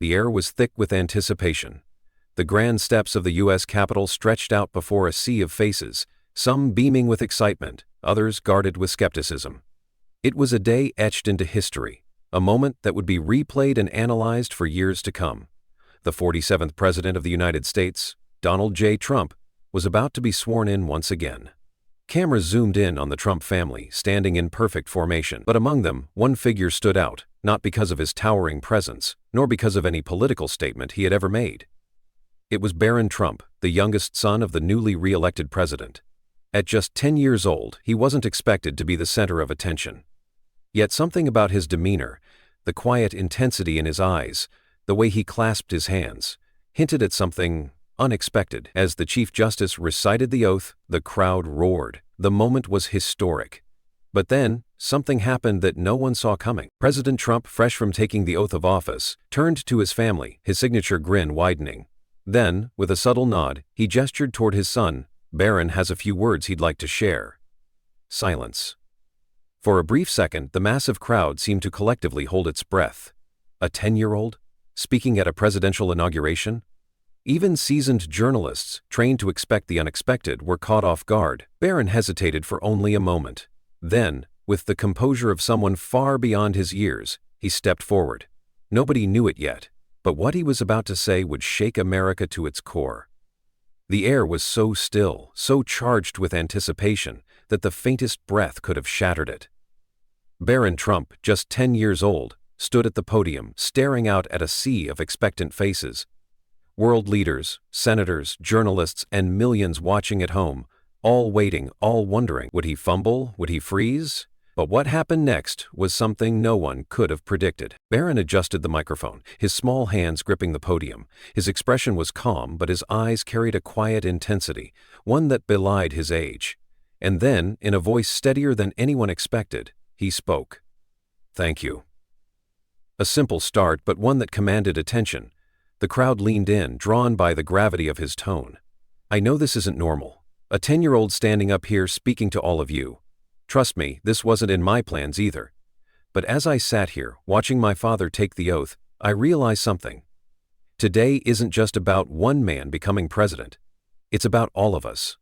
The air was thick with anticipation. The grand steps of the U.S. Capitol stretched out before a sea of faces, some beaming with excitement, others guarded with skepticism. It was a day etched into history, a moment that would be replayed and analyzed for years to come. The 47th President of the United States, Donald J. Trump, was about to be sworn in once again. Cameras zoomed in on the Trump family, standing in perfect formation. But among them, one figure stood out, not because of his towering presence, nor because of any political statement he had ever made. It was Barron Trump, the youngest son of the newly re-elected president. At just 10 years old, he wasn't expected to be the center of attention. Yet something about his demeanor, the quiet intensity in his eyes, the way he clasped his hands, hinted at something unexpected. As the Chief Justice recited the oath, the crowd roared. The moment was historic. But then, something happened that no one saw coming. President Trump, fresh from taking the oath of office, turned to his family, his signature grin widening. Then, with a subtle nod, he gestured toward his son. "Barron has a few words he'd like to share." Silence. For a brief second, the massive crowd seemed to collectively hold its breath. A 10-year-old? Speaking at a presidential inauguration? Even seasoned journalists, trained to expect the unexpected, were caught off guard. Barron hesitated for only a moment. Then, with the composure of someone far beyond his years, he stepped forward. Nobody knew it yet, but what he was about to say would shake America to its core. The air was so still, so charged with anticipation, that the faintest breath could have shattered it. Barron Trump, just 10 years old, stood at the podium, staring out at a sea of expectant faces. World leaders, senators, journalists, and millions watching at home, all waiting, all wondering, would he fumble, would he freeze? But what happened next was something no one could have predicted. Barron adjusted the microphone, his small hands gripping the podium. His expression was calm, but his eyes carried a quiet intensity, one that belied his age. And then, in a voice steadier than anyone expected, he spoke. "Thank you." A simple start, but one that commanded attention. The crowd leaned in, drawn by the gravity of his tone. "I know this isn't normal. A 10-year-old standing up here speaking to all of you. Trust me, this wasn't in my plans either. But as I sat here, watching my father take the oath, I realized something. Today isn't just about one man becoming president. It's about all of us.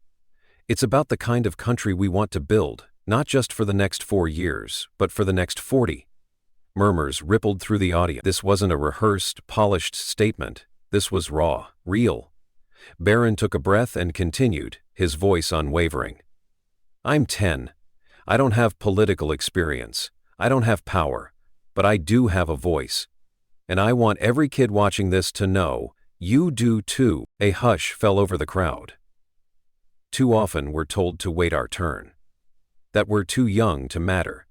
It's about the kind of country we want to build, not just for the next 4 years, but for the next 40. Murmurs rippled through the audience. This wasn't a rehearsed, polished statement. This was raw, real. Barron took a breath and continued, his voice unwavering. "I'm 10. I don't have political experience. I don't have power. But I do have a voice. And I want every kid watching this to know, you do too." A hush fell over the crowd. Too often we're told to wait our turn. That we're too young to matter.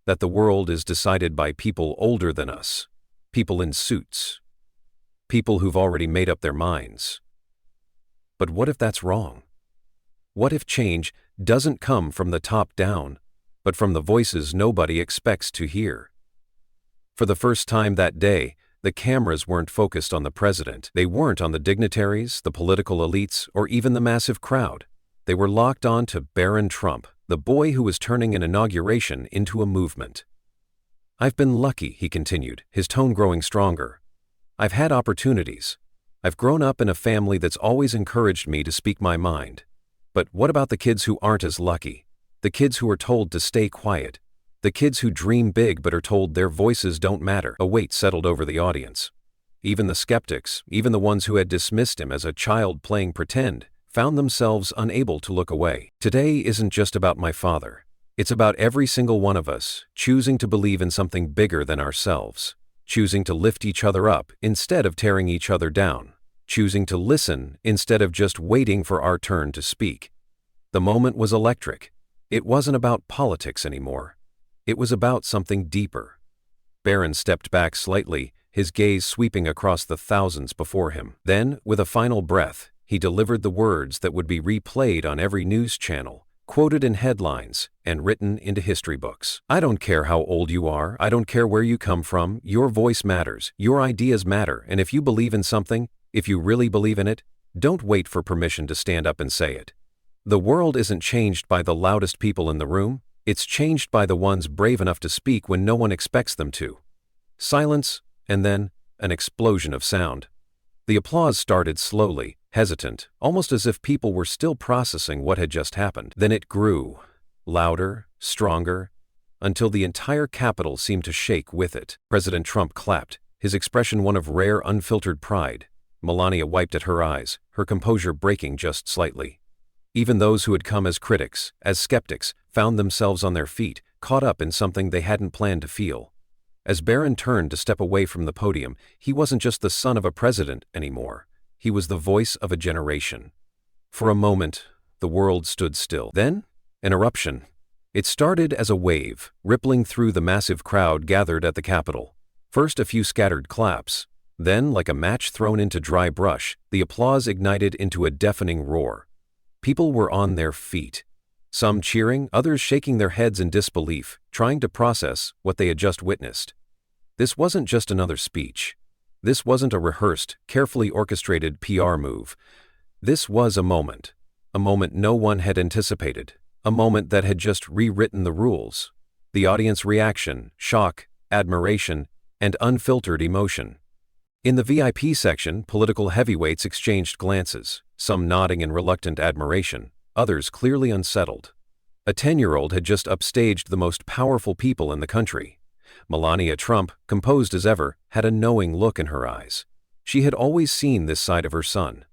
That the world is decided by people older than us. People in suits. People who've already made up their minds. But what if that's wrong? What if change doesn't come from the top down, but from the voices nobody expects to hear? For the first time that day, the cameras weren't focused on the president. They weren't on the dignitaries, the political elites, or even the massive crowd. They were locked on to Barron Trump, the boy who was turning an inauguration into a movement. "I've been lucky," he continued, his tone growing stronger. "I've had opportunities. I've grown up in a family that's always encouraged me to speak my mind. But what about the kids who aren't as lucky? The kids who are told to stay quiet? The kids who dream big but are told their voices don't matter?" A weight settled over the audience. Even the skeptics, even the ones who had dismissed him as a child playing pretend, found themselves unable to look away. Today isn't just about my father. It's about every single one of us choosing to believe in something bigger than ourselves, choosing to lift each other up instead of tearing each other down, choosing to listen instead of just waiting for our turn to speak. The moment was electric. It wasn't about politics anymore. It was about something deeper. Barron stepped back slightly, his gaze sweeping across the thousands before him. Then, with a final breath, he delivered the words that would be replayed on every news channel, quoted in headlines, and written into history books. "I don't care how old you are, I don't care where you come from, your voice matters, your ideas matter, and if you believe in something, if you really believe in it, don't wait for permission to stand up and say it. The world isn't changed by the loudest people in the room, it's changed by the ones brave enough to speak when no one expects them to." Silence, and then an explosion of sound. The applause started slowly, hesitant, almost as if people were still processing what had just happened. Then it grew, louder, stronger, until the entire Capitol seemed to shake with it. President Trump clapped, his expression one of rare, unfiltered pride. Melania wiped at her eyes, her composure breaking just slightly. Even those who had come as critics, as skeptics, found themselves on their feet, caught up in something they hadn't planned to feel. As Barron turned to step away from the podium, he wasn't just the son of a president anymore. He was the voice of a generation. For a moment, the world stood still. Then, an eruption. It started as a wave, rippling through the massive crowd gathered at the Capitol. First a few scattered claps. Then, like a match thrown into dry brush, the applause ignited into a deafening roar. People were on their feet. Some cheering, others shaking their heads in disbelief, trying to process what they had just witnessed. This wasn't just another speech. This wasn't a rehearsed, carefully orchestrated PR move. This was a moment no one had anticipated, a moment that had just rewritten the rules. The audience reaction, shock, admiration, and unfiltered emotion. In the VIP section, political heavyweights exchanged glances, some nodding in reluctant admiration, others clearly unsettled. A 10-year-old had just upstaged the most powerful people in the country. Melania Trump, composed as ever, had a knowing look in her eyes. She had always seen this side of her son.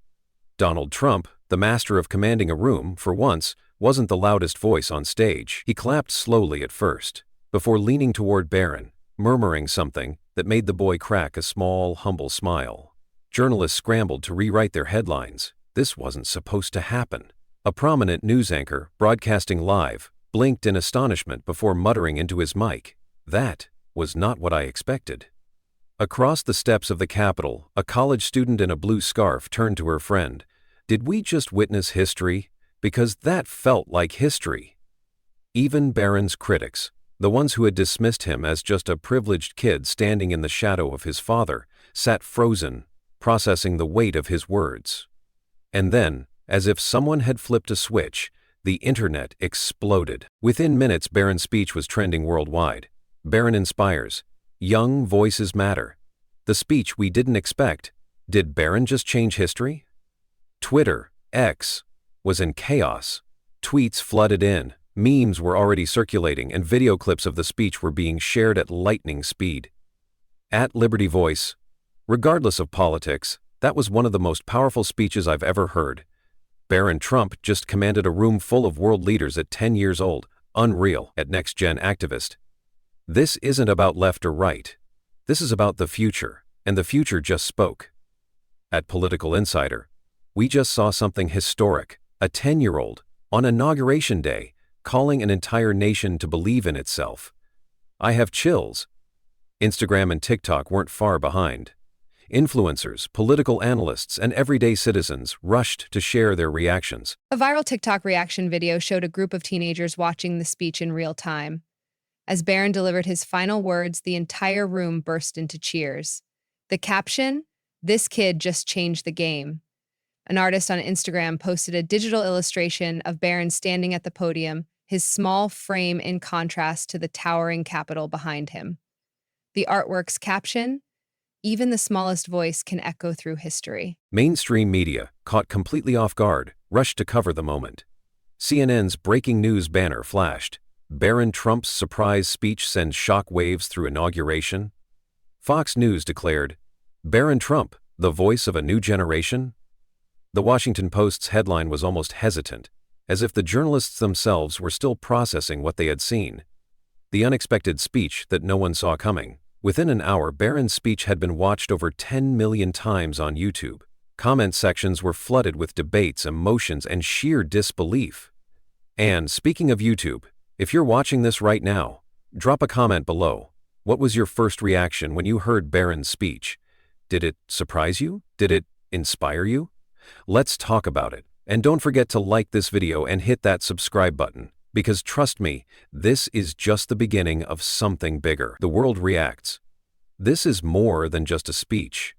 Donald Trump, the master of commanding a room, for once, wasn't the loudest voice on stage. He clapped slowly at first, before leaning toward Barron, murmuring something that made the boy crack a small, humble smile. Journalists scrambled to rewrite their headlines. This wasn't supposed to happen. A prominent news anchor, broadcasting live, blinked in astonishment before muttering into his mic, "That was not what I expected." Across the steps of the Capitol, a college student in a blue scarf turned to her friend. "Did we just witness history? Because that felt like history." Even Barron's critics, the ones who had dismissed him as just a privileged kid standing in the shadow of his father, sat frozen, processing the weight of his words. And then, as if someone had flipped a switch, the internet exploded. Within minutes, Barron's speech was trending worldwide. Barron inspires. Young voices matter. The speech we didn't expect. Did Barron just change history? Twitter, X, was in chaos. Tweets flooded in, memes were already circulating, and video clips of the speech were being shared at lightning speed. At Liberty Voice, regardless of politics, that was one of the most powerful speeches I've ever heard. Barron Trump just commanded a room full of world leaders at 10 years old, unreal. At Next Gen Activist. This isn't about left or right. This is about the future, and the future just spoke. At Political Insider, we just saw something historic, a 10-year-old, on Inauguration Day, calling an entire nation to believe in itself. I have chills. Instagram and TikTok weren't far behind. Influencers, political analysts, and everyday citizens rushed to share their reactions. A viral TikTok reaction video showed a group of teenagers watching the speech in real time. As Barron delivered his final words, the entire room burst into cheers. The caption, "This kid just changed the game." An artist on Instagram posted a digital illustration of Barron standing at the podium, his small frame in contrast to the towering Capitol behind him. The artwork's caption, "Even the smallest voice can echo through history." Mainstream media, caught completely off guard, rushed to cover the moment. CNN's breaking news banner flashed. Barron Trump's surprise speech sends shock waves through inauguration. Fox News declared, "Barron Trump, the voice of a new generation?" The Washington Post's headline was almost hesitant, as if the journalists themselves were still processing what they had seen. The unexpected speech that no one saw coming. Within an hour, Barron's speech had been watched over 10 million times on YouTube. Comment sections were flooded with debates, emotions, and sheer disbelief. And speaking of YouTube, if you're watching this right now, drop a comment below. What was your first reaction when you heard Barron's speech? Did it surprise you? Did it inspire you? Let's talk about it. And don't forget to like this video and hit that subscribe button, because trust me, this is just the beginning of something bigger. The world reacts. This is more than just a speech.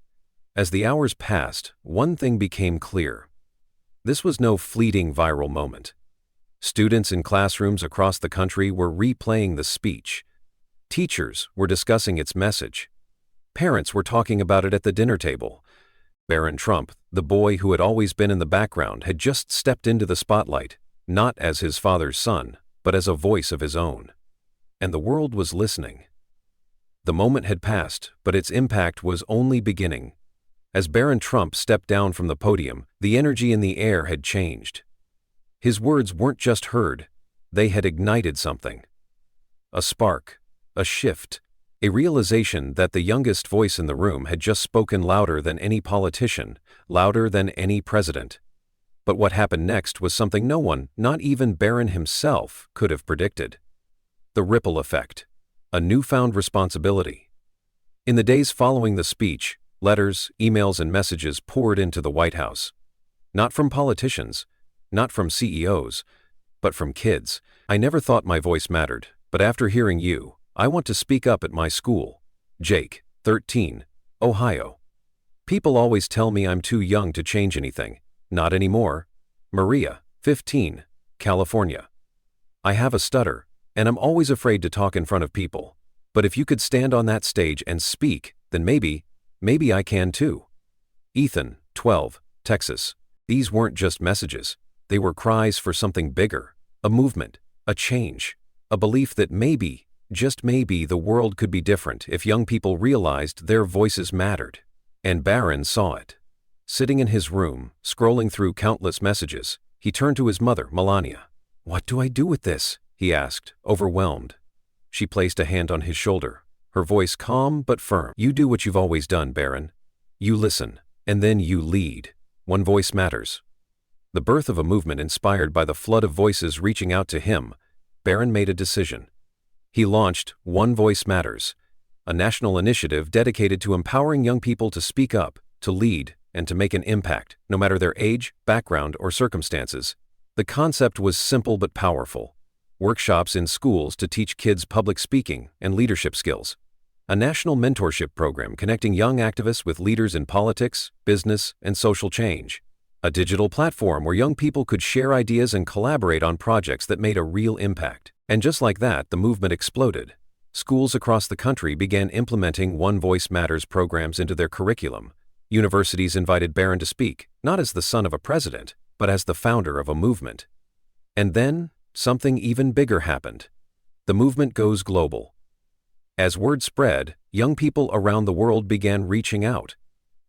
As the hours passed, one thing became clear. This was no fleeting viral moment. Students in classrooms across the country were replaying the speech. Teachers were discussing its message. Parents were talking about it at the dinner table. Barron Trump, the boy who had always been in the background, had just stepped into the spotlight, not as his father's son, but as a voice of his own. And the world was listening. The moment had passed, but its impact was only beginning. As Barron Trump stepped down from the podium, the energy in the air had changed. His words weren't just heard, they had ignited something. A spark, a shift, a realization that the youngest voice in the room had just spoken louder than any politician, louder than any president. But what happened next was something no one, not even Barron himself, could have predicted. The ripple effect. A newfound responsibility. In the days following the speech, letters, emails, and messages poured into the White House. Not from politicians, not from CEOs, but from kids. I never thought my voice mattered, but after hearing you, I want to speak up at my school. Jake, 13, Ohio. People always tell me I'm too young to change anything. Not anymore. Maria, 15, California. I have a stutter, and I'm always afraid to talk in front of people. But if you could stand on that stage and speak, then maybe I can too. Ethan, 12, Texas. These weren't just messages. They were cries for something bigger, a movement, a change, a belief that maybe, just maybe, the world could be different if young people realized their voices mattered. And Barron saw it. Sitting in his room, scrolling through countless messages, he turned to his mother, Melania. "What do I do with this?" he asked, overwhelmed. She placed a hand on his shoulder, her voice calm but firm. "You do what you've always done, Barron. You listen, and then you lead. One voice matters." The birth of a movement inspired by the flood of voices reaching out to him, Barron made a decision. He launched One Voice Matters, a national initiative dedicated to empowering young people to speak up, to lead, and to make an impact, no matter their age, background, or circumstances. The concept was simple but powerful. Workshops in schools to teach kids public speaking and leadership skills. A national mentorship program connecting young activists with leaders in politics, business, and social change. A digital platform where young people could share ideas and collaborate on projects that made a real impact. And just like that, the movement exploded. Schools across the country began implementing One Voice Matters programs into their curriculum. Universities invited Barron to speak, not as the son of a president, but as the founder of a movement. And then, something even bigger happened. The movement goes global. As word spread, young people around the world began reaching out.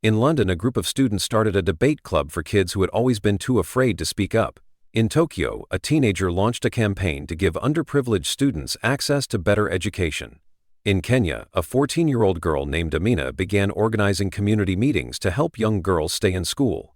In London, a group of students started a debate club for kids who had always been too afraid to speak up. In Tokyo, a teenager launched a campaign to give underprivileged students access to better education. In Kenya, a 14-year-old girl named Amina began organizing community meetings to help young girls stay in school.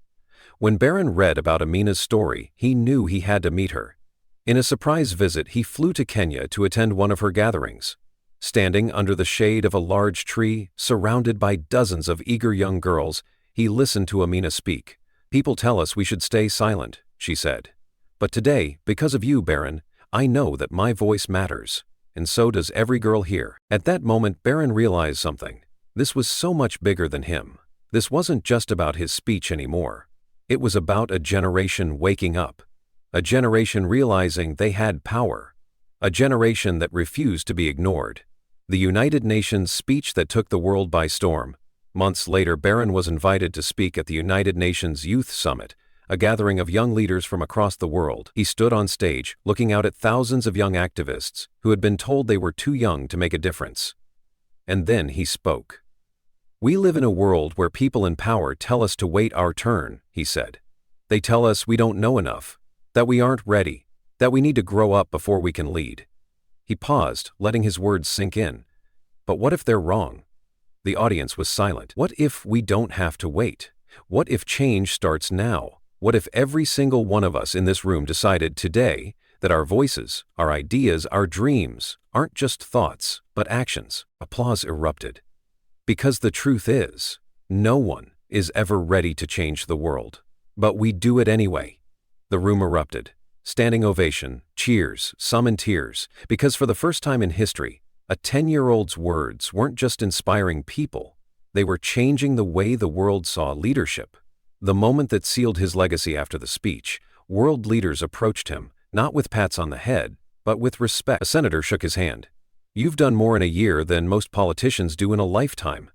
When Barron read about Amina's story, he knew he had to meet her. In a surprise visit, he flew to Kenya to attend one of her gatherings. Standing under the shade of a large tree, surrounded by dozens of eager young girls, he listened to Amina speak. "People tell us we should stay silent," she said. "But today, because of you, Barron, I know that my voice matters, and so does every girl here." At that moment, Barron realized something. This was so much bigger than him. This wasn't just about his speech anymore. It was about a generation waking up. A generation realizing they had power. A generation that refused to be ignored. The United Nations speech that took the world by storm. Months later, Barron was invited to speak at the United Nations Youth Summit, a gathering of young leaders from across the world. He stood on stage, looking out at thousands of young activists who had been told they were too young to make a difference. And then he spoke. "We live in a world where people in power tell us to wait our turn," he said. "They tell us we don't know enough, that we aren't ready, that we need to grow up before we can lead." He paused, letting his words sink in. But what if they're wrong? The audience was silent. What if we don't have to wait? What if change starts now? What if every single one of us in this room decided today that our voices, our ideas, our dreams aren't just thoughts, but actions? Applause erupted. Because the truth is, no one is ever ready to change the world. But we do it anyway. The room erupted. Standing ovation, cheers, some in tears, because for the first time in history, a 10-year-old's words weren't just inspiring people, they were changing the way the world saw leadership. The moment that sealed his legacy after the speech, world leaders approached him, not with pats on the head, but with respect. A senator shook his hand. "You've done more in a year than most politicians do in a lifetime."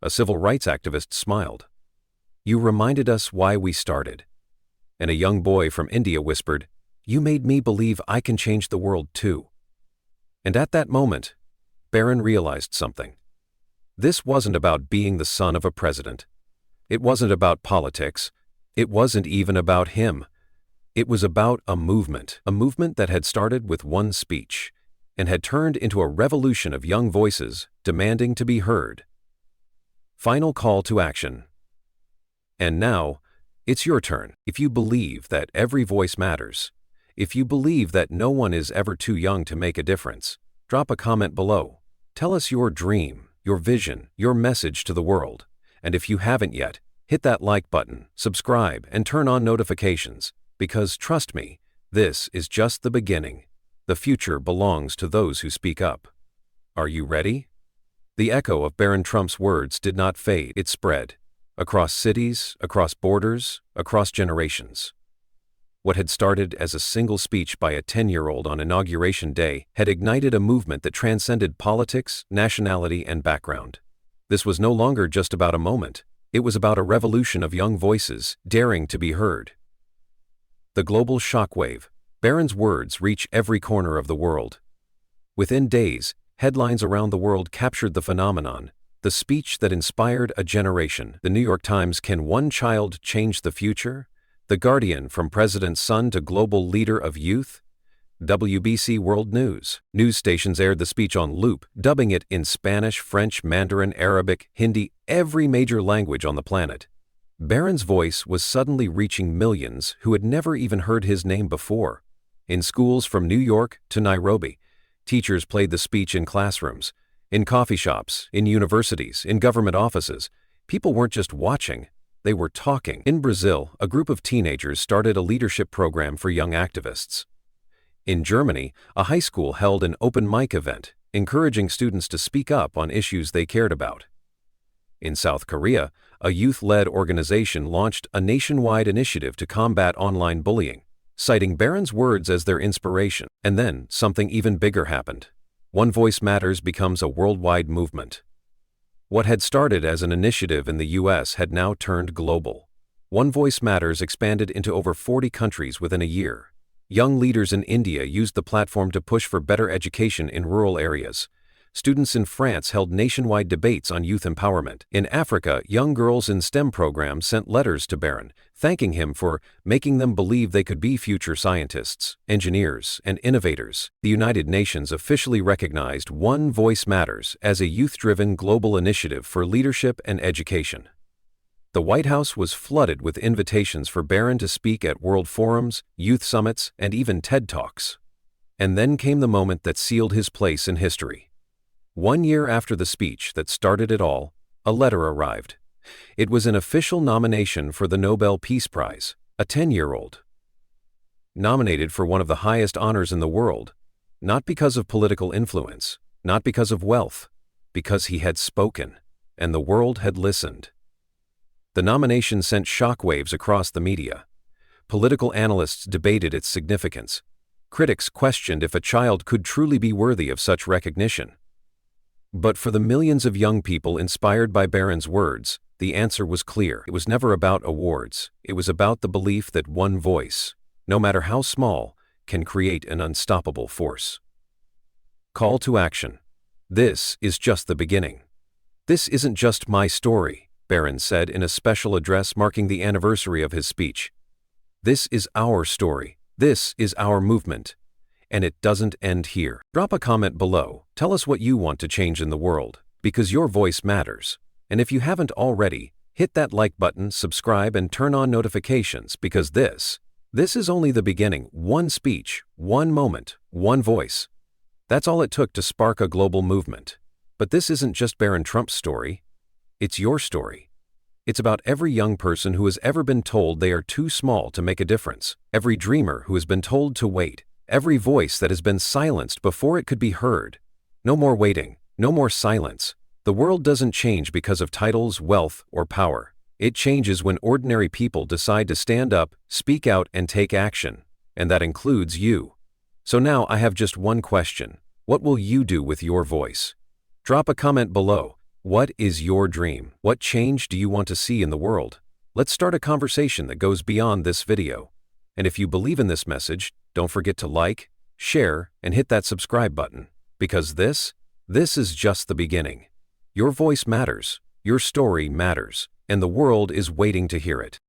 A civil rights activist smiled. "You reminded us why we started." And a young boy from India whispered, "You made me believe I can change the world too." And at that moment, Barron realized something. This wasn't about being the son of a president. It wasn't about politics. It wasn't even about him. It was about a movement that had started with one speech and had turned into a revolution of young voices demanding to be heard. Final call to action. And now, it's your turn. If you believe that every voice matters, if you believe that no one is ever too young to make a difference, drop a comment below. Tell us your dream, your vision, your message to the world. And if you haven't yet, hit that like button, subscribe, and turn on notifications, because trust me, this is just the beginning. The future belongs to those who speak up. Are you ready? The echo of Barron Trump's words did not fade, it spread. Across cities, across borders, across generations. What had started as a single speech by a 10-year-old on Inauguration Day had ignited a movement that transcended politics, nationality, and background. This was no longer just about a moment. It was about a revolution of young voices daring to be heard. The global shockwave. Barron's words reach every corner of the world. Within days, headlines around the world captured the phenomenon, the speech that inspired a generation. The New York Times, "Can one child change the future?" The Guardian, "From president's son to global leader of youth." WBC World News. News stations aired the speech on loop, dubbing it in Spanish, French, Mandarin, Arabic, Hindi, every major language on the planet. Barron's voice was suddenly reaching millions who had never even heard his name before. In schools from New York to Nairobi, teachers played the speech in classrooms. In coffee shops, in universities, in government offices, people weren't just watching, they were talking. In Brazil, a group of teenagers started a leadership program for young activists. In Germany, a high school held an open mic event, encouraging students to speak up on issues they cared about. In South Korea, a youth-led organization launched a nationwide initiative to combat online bullying, citing Barron's words as their inspiration. And then, something even bigger happened. One Voice Matters becomes a worldwide movement. What had started as an initiative in the US had now turned global. One Voice Matters expanded into over 40 countries within a year. Young leaders in India used the platform to push for better education in rural areas. Students in France held nationwide debates on youth empowerment. In Africa, young girls in STEM programs sent letters to Barron, thanking him for making them believe they could be future scientists, engineers, and innovators. The United Nations officially recognized One Voice Matters as a youth-driven global initiative for leadership and education. The White House was flooded with invitations for Barron to speak at world forums, youth summits, and even TED Talks. And then came the moment that sealed his place in history. 1 year after the speech that started it all, a letter arrived. It was an official nomination for the Nobel Peace Prize, a 10-year-old. Nominated for one of the highest honors in the world, not because of political influence, not because of wealth, because he had spoken, and the world had listened. The nomination sent shockwaves across the media. Political analysts debated its significance. Critics questioned if a child could truly be worthy of such recognition. But for the millions of young people inspired by Barron's words, the answer was clear. It was never about awards. It was about the belief that one voice, no matter how small, can create an unstoppable force. Call to action. This is just the beginning. This isn't just my story, Barron said in a special address marking the anniversary of his speech. This is our story. This is our movement. And it doesn't end here. Drop a comment below. Tell us what you want to change in the world, because your voice matters. And if you haven't already, hit that like button, subscribe, and turn on notifications, because this is only the beginning. One speech, one moment, one voice. That's all it took to spark a global movement. But this isn't just Barron Trump's story. It's your story. It's about every young person who has ever been told they are too small to make a difference, every dreamer who has been told to wait, every voice that has been silenced before it could be heard. No more waiting, no more silence. The world doesn't change because of titles, wealth, or power. It changes when ordinary people decide to stand up, speak out, and take action. And that includes you. So now I have just one question. What will you do with your voice? Drop a comment below. What is your dream? What change do you want to see in the world? Let's start a conversation that goes beyond this video. And if you believe in this message, don't forget to like, share, and hit that subscribe button. Because this is just the beginning. Your voice matters, your story matters, and the world is waiting to hear it.